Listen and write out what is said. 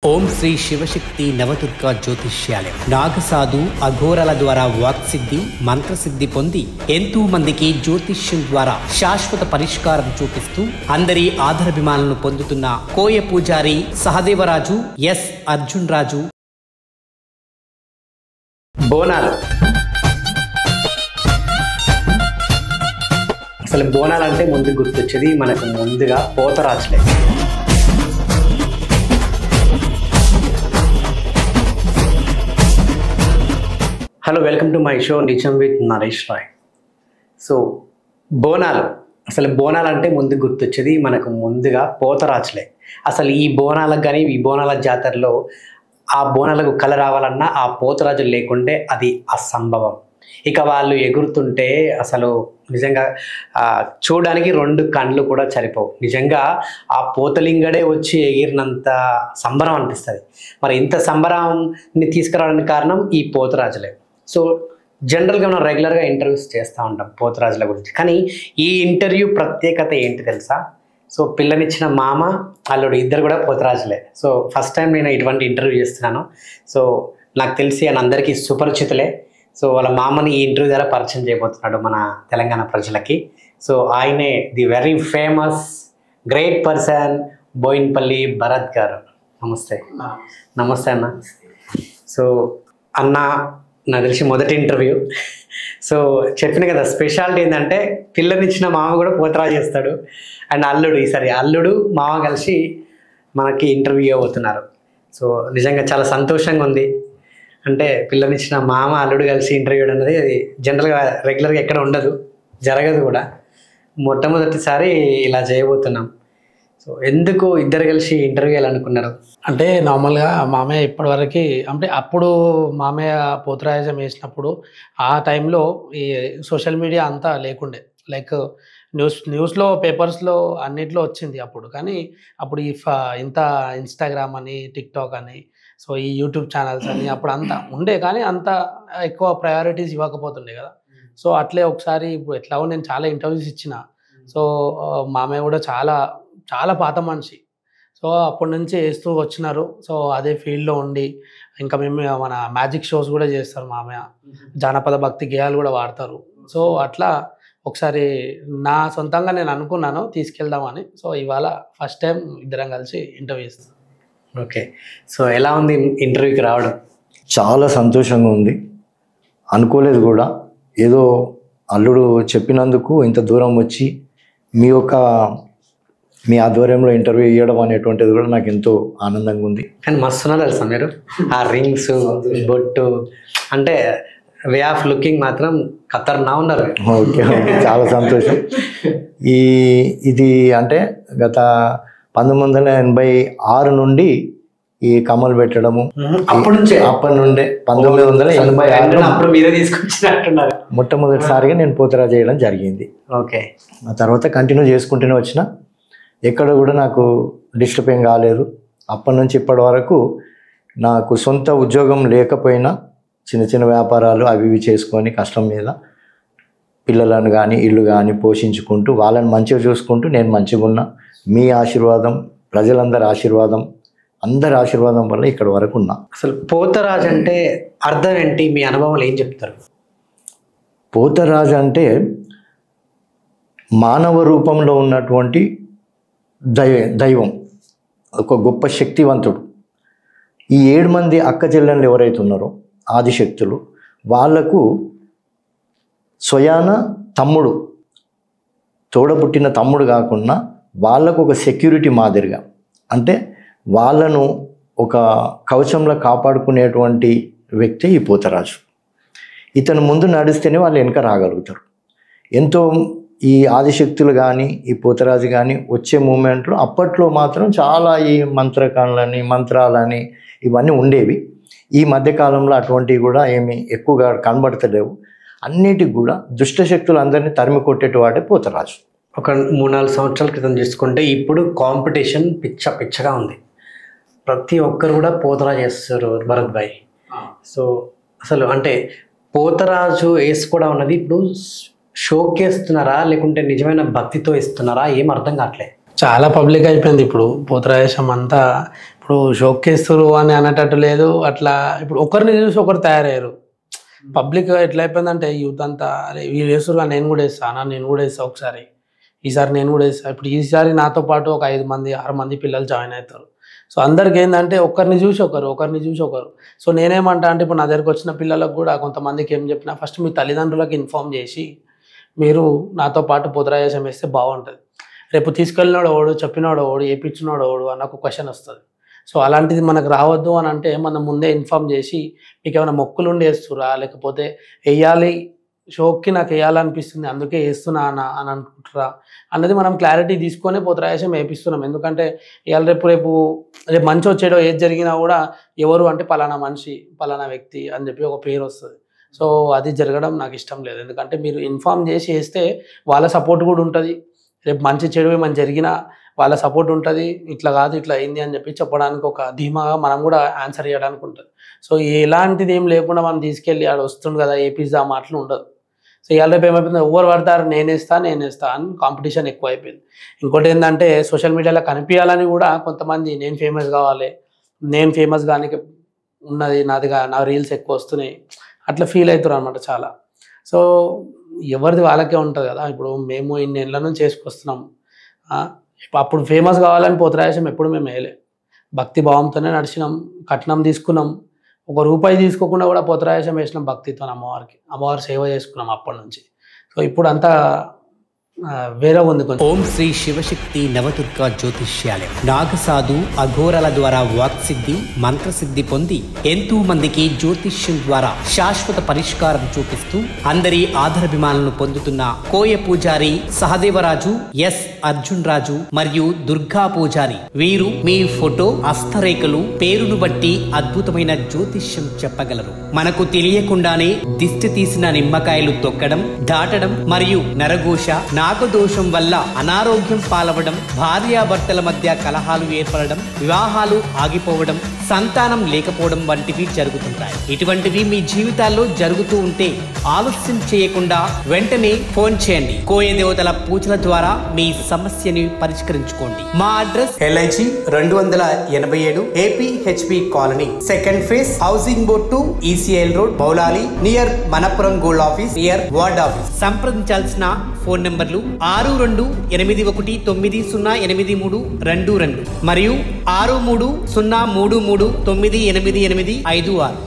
ఓం శ్రీ శివశక్తి నవదుర్గా జ్యోతిష్యాలయం నాగసాధు అఘోరాల ద్వారా వాక్సిద్ధి మంత్రసిద్ధి పొంది ఎంతో మందికి జ్యోతిష్యం ద్వారా శాశ్వత పరిష్కారం చూపిస్తూ అందరి ఆదరాభిమానాలను పొందుతున్న కోయ పూజారి సహదేవరాజు ఎస్ అర్జున్ రాజు. బోనాలు అసలు బోనాలంటే ముందు గుర్తొచ్చేది మనకు ముందుగా పోతరాజులే. Hello, welcome to my show Nijam with Naresh Rai. So Bonalu అసలు బోనాలంటే ముందు గుర్తొచ్చేది మనకు ముందుగా పోతరాజులే. అసలు ఈ బోనాలకు కానీ ఈ బోనాల జాతరలో ఆ బోనాలకు కళ రావాలన్నా ఆ పోతరాజులు లేకుంటే అది అసంభవం. ఇక వాళ్ళు ఎగురుతుంటే అసలు నిజంగా చూడడానికి రెండు కండ్లు కూడా సరిపోవు. నిజంగా ఆ పోతలింగడే వచ్చి ఎగిరినంత సంబరం అనిపిస్తుంది. మరి ఇంత సంబరాన్ని తీసుకురావడానికి కారణం ఈ పోతరాజులే. సో జనరల్గా మనం రెగ్యులర్గా ఇంటర్వ్యూస్ చేస్తూ ఉంటాం పోతరాజుల గురించి, కానీ ఈ ఇంటర్వ్యూ ప్రత్యేకత ఏంటి తెలుసా? సో పిల్లనిచ్చిన మామ అల్లుడు ఇద్దరు కూడా పోతరాజులే. సో ఫస్ట్ టైం నేను ఇటువంటి ఇంటర్వ్యూ చేస్తున్నాను. సో నాకు తెలిసి ఆయన అందరికీ సుపరిచితులే. సో వాళ్ళ మామని ఈ ఇంటర్వ్యూ ద్వారా పరిచయం చేయబోతున్నాడు మన తెలంగాణ ప్రజలకి. సో ఆయనే the very famous great person Boinpalli Bharath garu. నమస్తే. నమస్తే అన్న. సో అన్న నాకు తెలిసి మొదటి ఇంటర్వ్యూ. సో చెప్పిన కదా, స్పెషాలిటీ ఏంటంటే పిల్లనిచ్చిన మామ కూడా పోతరాజు చేస్తాడు. అండ్ అల్లుడు, ఈసారి అల్లుడు మామ కలిసి మనకి ఇంటర్వ్యూ అవుతున్నారు. సో నిజంగా చాలా సంతోషంగా ఉంది. అంటే పిల్లనిచ్చిన మామ అల్లుడు కలిసి ఇంటర్వ్యూ అనేది అది జనరల్గా రెగ్యులర్గా ఎక్కడ ఉండదు, జరగదు కూడా. మొట్టమొదటిసారి ఇలా చేయబోతున్నాం. సో ఎందుకు ఇద్దరు కలిసి ఇంటర్వ్యూ అనుకున్నారు? అంటే నార్మల్గా మామయ్య ఇప్పటివరకు, అంటే అప్పుడు మామయ్య పోతరాజం వేసినప్పుడు ఆ టైంలో ఈ సోషల్ మీడియా అంతా లేకుండే. లైక్ న్యూస్లో పేపర్స్లో అన్నిట్లో వచ్చింది అప్పుడు, కానీ అప్పుడు ఇంత ఇన్స్టాగ్రామ్ అని టిక్టాక్ అని సో ఈ యూట్యూబ్ ఛానల్స్ అని అప్పుడు అంతా ఉండే, కానీ అంత ఎక్కువ ప్రయారిటీస్ ఇవ్వకపోతుండే కదా. సో అట్లే ఒకసారి ఇప్పుడు ఎట్లాగో నేను చాలా ఇంటర్వ్యూస్ ఇచ్చిన. సో మామయ్య కూడా చాలా చాలా పాత మనిషి. సో అప్పటి నుంచి వేస్తూ వచ్చినారు. సో అదే ఫీల్డ్లో ఉండి ఇంకా మేము మన మ్యాజిక్ షోస్ కూడా చేస్తారు మామయ్య, జానపద భక్తి గేయాలు కూడా వాడతారు. సో అట్లా ఒకసారి నా సొంతంగా నేను అనుకున్నాను తీసుకెళ్దామని. సో ఇవాళ ఫస్ట్ టైం ఇద్దరం కలిసి ఇంటర్వ్యూ ఇస్తాం. ఓకే. సో ఎలా ఉంది ఇంటర్వ్యూకి రావడం? చాలా సంతోషంగా ఉంది. అనుకోలేదు కూడా. ఏదో అల్లుడు చెప్పినందుకు ఇంత దూరం వచ్చి మీ ఆధ్వర్యంలో ఇంటర్వ్యూ ఇవ్వడం అనేటువంటిది కూడా నాకు ఎంతో ఆనందంగా ఉంది. కానీ మస్తున్నారు తెలుసా మీరు, ఆ రింగ్స్ బొట్టు అంటే వే ఆఫ్ లుకింగ్ మాత్రం ఖతర్నా ఉన్నారు. ఓకే, చాలా సంతోషం. ఇది అంటే గత 1986 నుండి ఈ కమ్మలు పెట్టడము అప్పటి నుండే 1986 అప్పుడు మీరే తీసుకొచ్చినట్టున్నారు. మొట్టమొదటిసారిగా నేను పోతరాజు చేయడం జరిగింది. ఓకే. ఆ తర్వాత కంటిన్యూ చేసుకుంటూనే వచ్చిన. ఎక్కడ కూడా నాకు డిస్టర్బ్ ఏం కాలేదు. అప్పటి నుంచి ఇప్పటి వరకు నాకు సొంత ఉద్యోగం లేకపోయినా చిన్న చిన్న వ్యాపారాలు అవి ఇవి చేసుకొని కష్టం మీద పిల్లలను కానీ ఇల్లు కానీ పోషించుకుంటూ వాళ్ళని మంచిగా చూసుకుంటూ నేను మంచిగా ఉన్నా. మీ ఆశీర్వాదం, ప్రజలందరి ఆశీర్వాదం, అందరి ఆశీర్వాదం వల్ల ఇక్కడ వరకు ఉన్నా. అసలు పోతరాజు అంటే అర్థం ఏంటి? మీ అనుభవాలు ఏం చెప్తారు? పోతరాజు అంటే మానవ రూపంలో ఉన్నటువంటి దైవం, ఒక గొప్ప శక్తివంతుడు. ఈ 7 మంది అక్క చెల్లెళ్ళు ఎవరైతే ఉన్నారో ఆదిశక్తులు, వాళ్లకు స్వయాన తమ్ముడు, తోడబుట్టిన తమ్ముడు కాకుండా వాళ్ళకు ఒక సెక్యూరిటీ మాదిరిగా, అంటే వాళ్ళను ఒక కవచంలో కాపాడుకునేటువంటి వ్యక్తి ఈ పోతరాజు. ఇతను ముందు నడిస్తేనే వాళ్ళు వెనక రాగలుగుతారు. ఎంతో ఈ ఆదిశక్తులు కానీ ఈ పోతరాజు కానీ వచ్చే మూమెంట్లో అప్పట్లో మాత్రం చాలా ఈ మంత్రకాలని మంత్రాలని ఇవన్నీ ఉండేవి. ఈ మధ్యకాలంలో అటువంటివి కూడా ఏమి ఎక్కువగా కనబడతలేవు. అన్నిటికి కూడా దుష్టశక్తులు అందరినీ తరిమి కొట్టేటి వాడే పోతరాజు. ఒక 3-4 సంవత్సరాల క్రితం చూసుకుంటే ఇప్పుడు కాంపిటీషన్ పిచ్చగా ఉంది. ప్రతి ఒక్కరు కూడా పోతరాజు చేస్తారు భరత్ భాయ్. సో అసలు అంటే పోతరాజు వేసుకోవడం అన్నది ఇప్పుడు షోకేస్తున్నారా లేకుంటే నిజమైన భక్తితో ఇస్తున్నారా? ఏం అర్థం కావట్లేదు. చాలా పబ్లిక్ అయిపోయింది ఇప్పుడు పోతరాజేశం అంతా. ఇప్పుడు షోకేస్తారు అని అనేటట్టు లేదు. అట్లా ఇప్పుడు ఒకరిని చూసి ఒకరు తయారయ్యారు. పబ్లిక్ ఎట్లా అయిపోయిందంటే యూత్ అంతా అరే వీళ్ళు వేస్తారు నేను కూడా వేస్తాను, నేను కూడా వేస్తా ఒకసారి, ఈసారి నేను కూడా వేస్తాను. ఇప్పుడు ఈసారి నాతో పాటు ఒక 5 మంది 6 మంది పిల్లలు జాయిన్ అవుతారు. సో అందరికి ఏంటంటే ఒకరిని చూసి ఒకరు. సో నేనేమంటా అంటే ఇప్పుడు నా దగ్గరకు వచ్చిన పిల్లలకు కూడా కొంతమందికి ఏం చెప్పినా ఫస్ట్ మీ తల్లిదండ్రులకు ఇన్ఫామ్ చేసి మీరు నాతో పాటు పోతరాజేశం వేస్తే బాగుంటుంది. రేపు తీసుకెళ్ళినోడు ఓడు, చెప్పినోడు ఓడు, వేయించినోడు ఓడు అన్న ఒక క్వశ్చన్ వస్తుంది. సో అలాంటిది మనకు రావద్దు అని అంటే మనం ముందే ఇన్ఫామ్ చేసి మీకు ఏమైనా మొక్కులు ఉండి వేస్తురా, లేకపోతే వేయాలి షోకి నాకు వేయాలనిపిస్తుంది అందుకే వేస్తున్నా అని అనుకుంటారా అన్నది మనం క్లారిటీ తీసుకొని పోతరాజేశం వేపిస్తున్నాం. ఎందుకంటే ఇవాళ రేపు మంచి వచ్చేటో ఏది జరిగినా కూడా ఎవరు అంటే పలానా మనిషి పలానా వ్యక్తి అని చెప్పి ఒక పేరు వస్తుంది. సో అది జరగడం నాకు ఇష్టం లేదు. ఎందుకంటే మీరు ఇన్ఫామ్ చేసి వేస్తే వాళ్ళ సపోర్ట్ కూడా ఉంటుంది. రేపు మంచి చెడు ఏమైనా జరిగినా వాళ్ళ సపోర్ట్ ఉంటుంది. ఇట్లా కాదు ఇట్లా అయింది అని చెప్పి చెప్పడానికి ఒక ధీమాగా మనం కూడా ఆన్సర్ చేయడానికి ఉంటుంది. సో ఎలాంటిది ఏం లేకుండా మనం తీసుకెళ్ళి ఆడ వస్తుంది కదా ఏ పిజ్జా మాటలు ఉండదు. సో ఇవాళ రేపు ఏమైపోయింది ఎవరు పడతారు నేనేస్తా అని కాంపిటీషన్ ఎక్కువ అయిపోయింది. ఇంకోటి ఏంటంటే సోషల్ మీడియాలో కనిపించాలని కూడా కొంతమంది నేను ఫేమస్ కావాలి, నేను ఫేమస్ కానీ ఉన్నది నాదిగా నా రీల్స్ ఎక్కువ వస్తున్నాయి అట్లా ఫీల్ అవుతారు అనమాట చాలా. సో ఎవరిది వాళ్ళకే ఉంటుంది కదా. ఇప్పుడు మేము ఇన్ని ఏళ్ళ నుంచి చేసుకొస్తున్నాం. అప్పుడు ఫేమస్ కావాలని పోతరాజేశం ఎప్పుడు మేము వేయలే, భక్తి భావంతోనే నడిచినాం. కట్నం తీసుకున్నాం, ₹1 తీసుకోకుండా కూడా పోతరాజేశం వేసినాం భక్తితో అమ్మవారి సేవ చేసుకున్నాం అప్పటి నుంచి. సో ఇప్పుడు అంతా వేరే ఉంది కొంచెం. ఓం శ్రీ శివశక్తి నవదుర్గా జ్యోతిష్యాలయం నాగసాధు అఘోరల ద్వారా వాక్సిద్ధి మంత్రసిద్ధి పొంది ఎంతో మందికి జ్యోతిష్యం ద్వారా శాశ్వత పరిష్కారం చూపిస్తూ అందరి ఆదరాభిమానాలను పొందుతున్న కోయ పూజారి సహదేవరాజు ఎస్ అర్జున్ రాజు మరియు దుర్గా పూజారి వీరు మీ ఫోటో హస్తరేఖలు పేరును బట్టి అద్భుతమైన జ్యోతిష్యం చెప్పగలరు. మనకు తెలియకుండానే దిష్టి తీసిన నిమ్మకాయలు తొక్కడం, దాటడం మరియు నరఘోష నాగదోషం వల్ల అనారోగ్యం పాలవడం, భార్యాభర్తల మధ్య కలహాలు ఏర్పడడం, వివాహాలు ఆగిపోవడం, సంతానం లేకపోవడం వంటివి జరుగుతుంటాయి. ఇటువంటివి మీ జీవితాల్లో జరుగుతూ ఉంటే ఆలస్యం చేయకుండా వెంటనే ఫోన్ చేయండి. కోయ దేవతల పూజల ద్వారా మీ సమస్యని పరిష్కరించుకోండి. మా address LIG 287 APHP colony, second phase, housing board 2, ECL road, Bowlali, near Manappuram gold office, near ward office. సంప్రదించాల్సిన ఫోన్ నంబర్లు 6381908322 మరియు 6303398856.